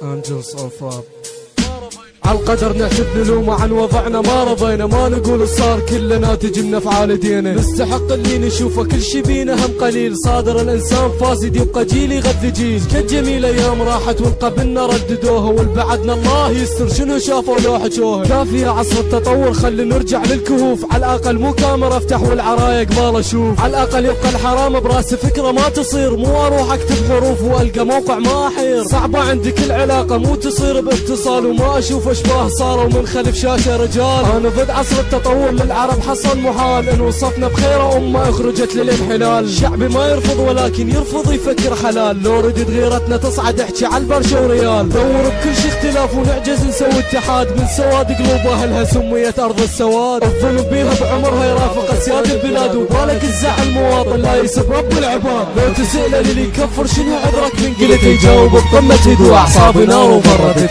Angels of Rap. عالقدر نحسب نلومه عن وضعنا ما رضينا، ما نقول صار كله ناتج من افعال ايدينا. نستحق اللي نشوفه كل شي بينا هم قليل، صادر الانسان فاسد يبقى جيل يغذي جيل. كانت جميل ايام راحت والقبلنا رددوها، والبعدنا الله يستر شنو شافوا لو حجوها. كافيه عصر التطور خلي نرجع للكهوف، على الاقل مو كاميرا افتح والعرايا قبال اشوف. على الاقل يبقى الحرام براسي فكره ما تصير، مو اروح اكتب حروف والقى موقع ما احير. صعبه عندي كل علاقه مو تصير باتصال، وما اشوف اشباه صاروا من خلف شاشه رجال. انا ضد عصر التطور للعرب حصل محال، ان وصفنا بخيره امه اخرجت للانحلال. شعبي ما يرفض ولكن يرفض يفكر حلال، لو ردت غيرتنا تصعد احكي على البرشا وريال. دور بكل شي اختلاف ونعجز نسوي اتحاد، من سواد قلوب اهلها سميت ارض السواد. الظلم بيها بعمرها يرافق اسياد البلاد، وبالك الزعل مواطن لا يسب رب العباد. لو تسأل اللي يكفر شنو عذرك من قلت يجاوب بقمه هدوء اعصابي نار وبردت.